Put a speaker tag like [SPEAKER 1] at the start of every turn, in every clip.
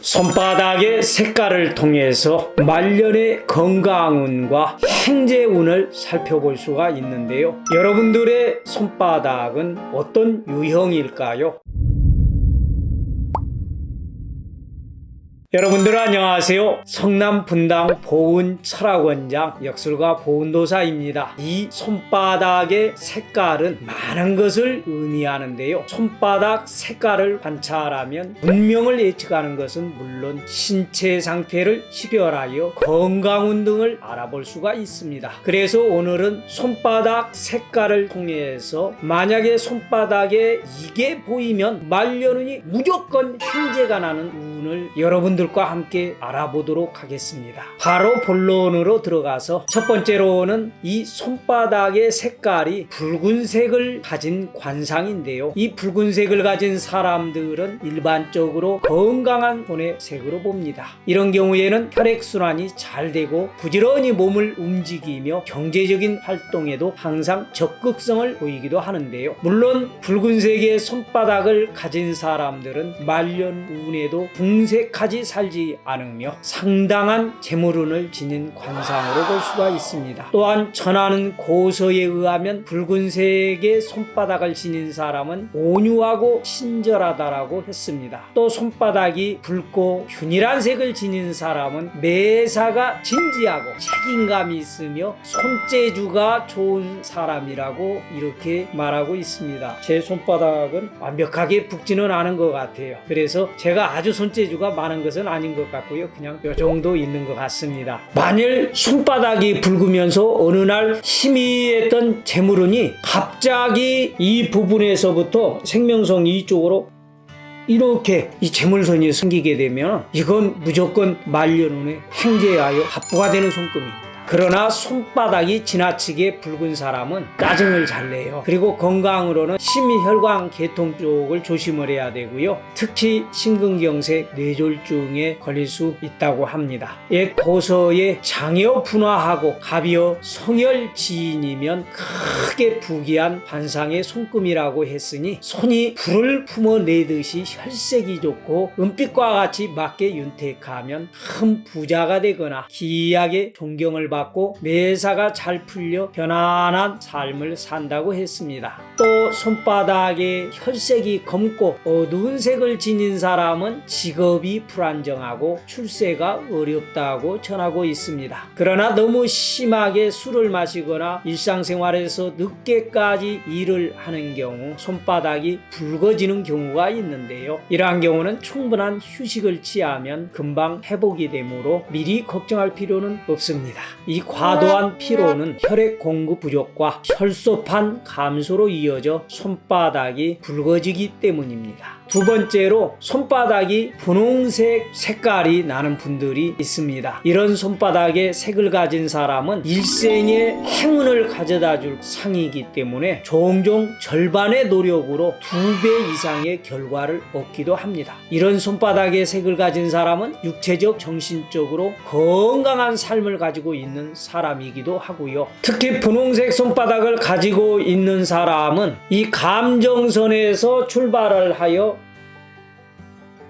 [SPEAKER 1] 손바닥의 색깔을 통해서 말년의 건강운과 행재운을 살펴볼 수가 있는데요. 여러분들의 손바닥은 어떤 유형일까요? 여러분들 안녕하세요. 성남 분당 보은 철학원장 역술가 보은도사입니다. 이 손바닥의 색깔은 많은 것을 의미하는데요. 손바닥 색깔을 관찰하면 운명을 예측하는 것은 물론 신체 상태를 식별하여 건강운 등을 알아볼 수가 있습니다. 그래서 오늘은 손바닥 색깔을 통해서 만약에 손바닥에 이게 보이면 말년운이 무조건 행재가 나는 운을 여러분들과 함께 알아보도록 하겠습니다. 바로 본론으로 들어가서 첫 번째로는 이 손바닥의 색깔이 붉은색을 가진 관상인데요. 이 붉은색을 가진 사람들은 일반적으로 건강한 손의 색으로 봅니다. 이런 경우에는 혈액순환이 잘 되고 부지런히 몸을 움직이며 경제적인 활동에도 항상 적극성을 보이기도 하는데요. 물론 붉은색의 손바닥을 가진 사람들은 말년운에도 궁색하지 살지 않으며 상당한 재물운을 지닌 관상으로 볼 수가 있습니다. 또한 전하는 고서에 의하면 붉은색의 손바닥을 지닌 사람은 온유하고 친절하다라고 했습니다. 또 손바닥이 붉고 균일한 색을 지닌 사람은 매사가 진지하고 책임감이 있으며 손재주가 좋은 사람이라고 이렇게 말하고 있습니다. 제 손바닥은 완벽하게 붉지는 않은 것 같아요. 그래서 제가 아주 손재주가 많은 것은 아닌 것 같고요. 그냥 이 정도 있는 것 같습니다. 만일 손바닥이 붉으면서 어느 날 희미했던 재물운이 갑자기 이 부분에서부터 생명성 이쪽으로 이렇게 이 재물선이 생기게 되면 이건 무조건 말년운에 행재하여 합부가 되는 손금입니다. 그러나 손바닥이 지나치게 붉은 사람은 짜증을 잘 내요. 그리고 건강으로는 심혈관 계통 쪽을 조심을 해야 되고요. 특히 심근경색, 뇌졸중에 걸릴 수 있다고 합니다. 옛 고서에 장여 분화하고 갑이여 성혈지인이면 크게 부기한 관상의 손금이라고 했으니 손이 불을 품어내듯이 혈색이 좋고 은빛과 같이 맞게 윤택하면 큰 부자가 되거나 기이하게 존경을 받고 매사가 잘 풀려 편안한 삶을 산다고 했습니다. 또 손바닥에 혈색이 검고 어두운 색을 지닌 사람은 직업이 불안정하고 출세가 어렵다고 전하고 있습니다. 그러나 너무 심하게 술을 마시거나 일상생활에서 늦게까지 일을 하는 경우 손바닥이 붉어지는 경우가 있는데요. 이러한 경우는 충분한 휴식을 취하면 금방 회복이 되므로 미리 걱정할 필요는 없습니다. 이 과도한 피로는 혈액 공급 부족과 혈소판 감소로 이어져 손바닥이 붉어지기 때문입니다. 두 번째로 손바닥이 분홍색 색깔이 나는 분들이 있습니다. 이런 손바닥의 색을 가진 사람은 일생에 행운을 가져다줄 상이기 때문에 종종 절반의 노력으로 2배 이상의 결과를 얻기도 합니다. 이런 손바닥의 색을 가진 사람은 육체적, 정신적으로 건강한 삶을 가지고 있는 사람이기도 하고요. 특히 분홍색 손바닥을 가지고 있는 사람은 이 감정선에서 출발을 하여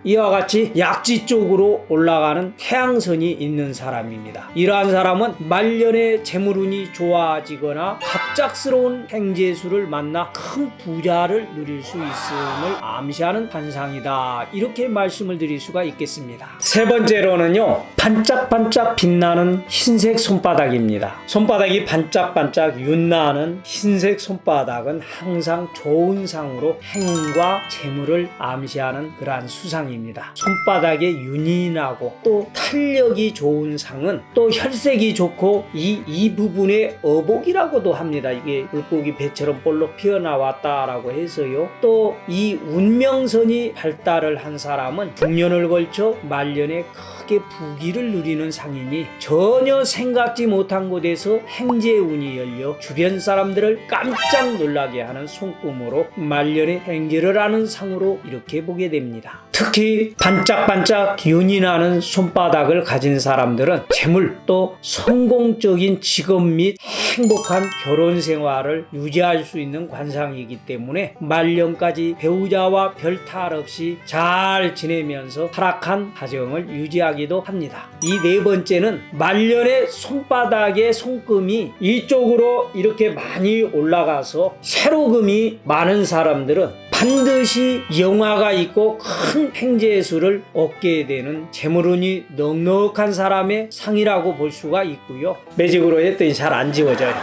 [SPEAKER 1] 이와 같이 약지 쪽으로 올라가는 태양선이 있는 사람입니다. 이러한 사람은 말년에 재물운이 좋아지거나 갑작스러운 행재수를 만나 큰 부자를 누릴 수 있음을 암시하는 관상이다. 이렇게 말씀을 드릴 수가 있겠습니다. 세 번째로는요, 반짝반짝 빛나는 흰색 손바닥입니다. 손바닥이 반짝반짝 윤나는 흰색 손바닥은 항상 좋은 상으로 행운과 재물을 암시하는 그러한 수상입니다. 손바닥에 윤이 나고 또 탄력이 좋은 상은 또 혈색이 좋고 이 부분에 어복이라고도 합니다. 이게 물고기 배처럼 볼록 피어나왔다라고 해서요. 또 이 운명선이 발달을 한 사람은 중년을 걸쳐 말년에 노랗게 부귀를 누리는 상이니 전혀 생각지 못한 곳에서 행재운이 열려 주변 사람들을 깜짝 놀라게 하는 손금으로 말년의 행재를 하는 상으로 이렇게 보게 됩니다. 특히 반짝반짝 윤이 나는 손바닥을 가진 사람들은 재물 또 성공적인 직업 및 행복한 결혼 생활을 유지할 수 있는 관상이기 때문에 말년까지 배우자와 별 탈 없이 잘 지내면서 타락한 가정을 유지하기도 합니다. 이 네 번째는 말년의 손바닥의 손금이 이쪽으로 이렇게 많이 올라가서 세로금이 많은 사람들은 반드시 영화가 있고 큰 행재수를 얻게 되는 재물운이 넉넉한 사람의 상이라고 볼 수가 있고요. 매직으로 했더니 잘 안 지워져요.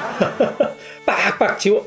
[SPEAKER 1] 빡빡 지워.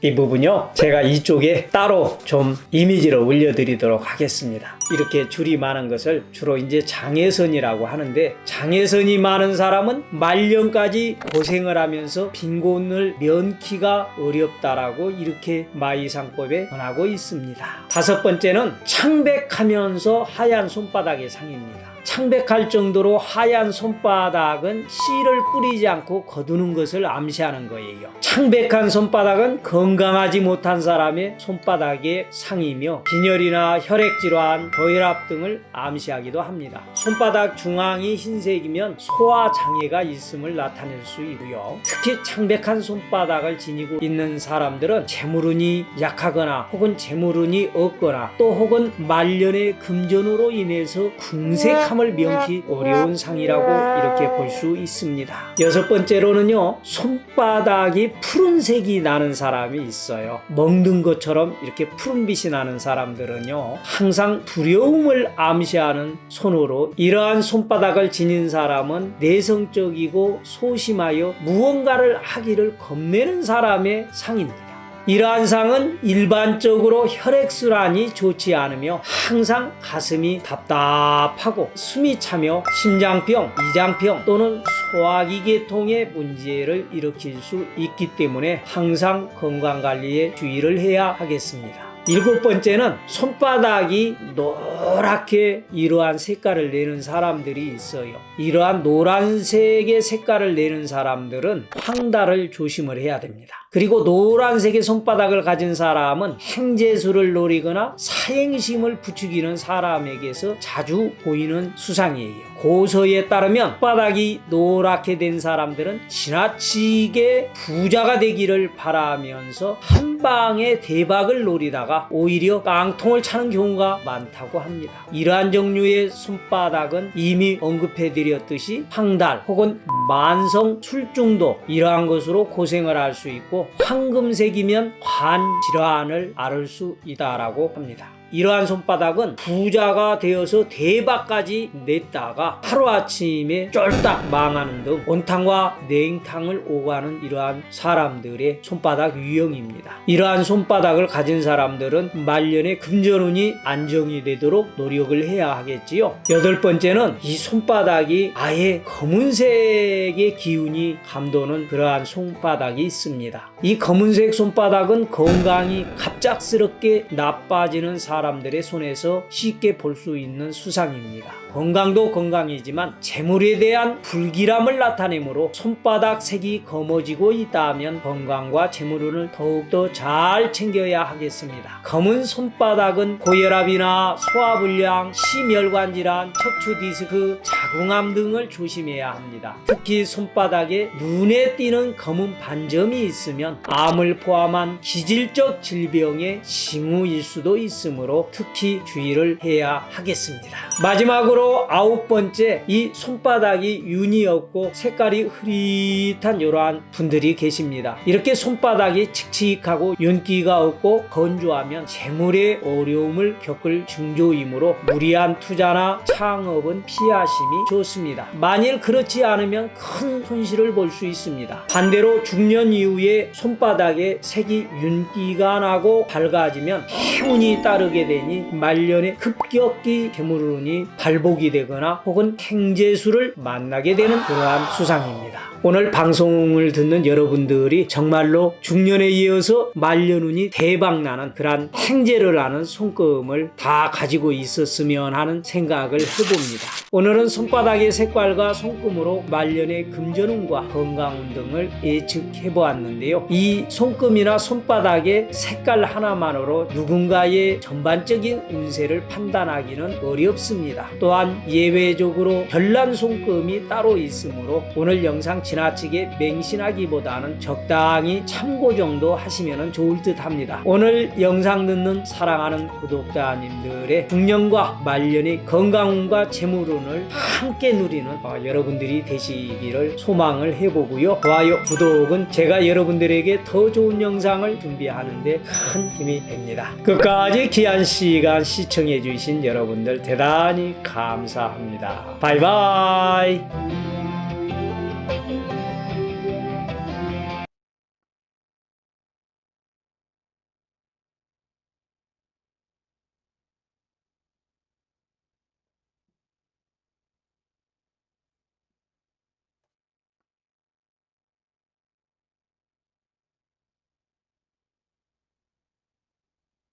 [SPEAKER 1] 이 부분요, 제가 이쪽에 따로 좀 이미지로 올려드리도록 하겠습니다. 이렇게 줄이 많은 것을 주로 이제 장애선이라고 하는데, 장애선이 많은 사람은 말년까지 고생을 하면서 빈곤을 면키가 어렵다라고 이렇게 마이상법에 전하고 있습니다. 다섯 번째는 창백하면서 하얀 손바닥의 상입니다. 창백할 정도로 하얀 손바닥은 씨를 뿌리지 않고 거두는 것을 암시하는 거예요. 창백한 손바닥은 건강하지 못한 사람의 손바닥의 상이며 빈혈이나 혈액질환, 고혈압 등을 암시하기도 합니다. 손바닥 중앙이 흰색이면 소화장애가 있음을 나타낼 수 있고요. 특히 창백한 손바닥을 지니고 있는 사람들은 재물운이 약하거나 혹은 재물운이 없거나 또 혹은 말년의 금전으로 인해서 궁색함을 명키 어려운 상이라고 이렇게 볼 수 있습니다. 여섯 번째로는요, 손바닥이 푸른색이 나는 사람이 있어요. 먹는 것처럼 이렇게 푸른빛이 나는 사람들은요, 항상 두려움을 암시하는 손으로 이러한 손바닥을 지닌 사람은 내성적이고 소심하여 무언가를 하기를 겁내는 사람의 상입니다. 이러한 상은 일반적으로 혈액순환이 좋지 않으며 항상 가슴이 답답하고 숨이 차며 심장병, 이장병 또는 소화기계통의 문제를 일으킬 수 있기 때문에 항상 건강관리에 주의를 해야 하겠습니다. 일곱 번째는 손바닥이 노랗게 이러한 색깔을 내는 사람들이 있어요. 이러한 노란색의 색깔을 내는 사람들은 황달을 조심을 해야 됩니다. 그리고 노란색의 손바닥을 가진 사람은 행재수를 노리거나 사행심을 부추기는 사람에게서 자주 보이는 수상이에요. 고서에 따르면 손바닥이 노랗게 된 사람들은 지나치게 부자가 되기를 바라면서 한 방에 대박을 노리다가 오히려 깡통을 차는 경우가 많다고 합니다. 이러한 종류의 손바닥은 이미 언급해드렸듯이 황달 혹은 만성 술중독 이러한 것으로 고생을 할 수 있고, 황금색이면 관질환을 앓을 수 있다라고 합니다. 이러한 손바닥은 부자가 되어서 대박까지 냈다가 하루아침에 쫄딱 망하는 등 온탕과 냉탕을 오가는 이러한 사람들의 손바닥 유형입니다. 이러한 손바닥을 가진 사람들은 말년에 금전운이 안정이 되도록 노력을 해야 하겠지요. 여덟 번째는 이 손바닥이 아예 검은색의 기운이 감도는 그러한 손바닥이 있습니다. 이 검은색 손바닥은 건강이 갑작스럽게 나빠지는 사람들의 손에서 쉽게 볼 수 있는 수상입니다. 건강도 건강이지만 재물에 대한 불길함을 나타내므로 손바닥 색이 검어지고 있다면 건강과 재물운을 더욱더 잘 챙겨야 하겠습니다. 검은 손바닥은 고혈압이나 소화불량, 심혈관 질환, 척추 디스크, 자궁암 등을 조심해야 합니다. 특히 손바닥에 눈에 띄는 검은 반점이 있으면 암을 포함한 기질적 질병의 징후일 수도 있으므로 특히 주의를 해야 하겠습니다. 마지막으로 아홉 번째, 이 손바닥이 윤이 없고 색깔이 흐릿한 이러한 분들이 계십니다. 이렇게 손바닥이 칙칙하고 윤기가 없고 건조하면 재물의 어려움을 겪을 징조이므로 무리한 투자나 창업은 피하심이 좋습니다. 만일 그렇지 않으면 큰 손실을 볼 수 있습니다. 반대로 중년 이후에 손바닥에 색이 윤기가 나고 밝아지면 행운이 따르게 되게 되니 말년에 급격히 재물운이 발복이 되거나 혹은 행재수를 만나게 되는 그러한 수상입니다. 오늘 방송을 듣는 여러분들이 정말로 중년에 이어서 말년운이 대박나는 그러한 행재를 하는 손금을 다 가지고 있었으면 하는 생각을 해봅니다. 오늘은 손바닥의 색깔과 손금으로 말년의 금전운과 건강운 등을 예측해 보았는데요. 이 손금이나 손바닥의 색깔 하나만으로 누군가의 전반적인 운세를 판단하기는 어렵습니다. 또한 예외적으로 별난 손금이 따로 있으므로 오늘 영상 지나치게 맹신하기보다는 적당히 참고 정도 하시면 좋을 듯 합니다. 오늘 영상 듣는 사랑하는 구독자님들의 중년과 말년의 건강운과 재물운을 함께 누리는 여러분들이 되시기를 소망을 해보고요. 좋아요, 구독은 제가 여러분들에게 더 좋은 영상을 준비하는데 큰 힘이 됩니다. 끝까지 귀한 시간 시청해 주신 여러분들 대단히 감사합니다. 바이바이.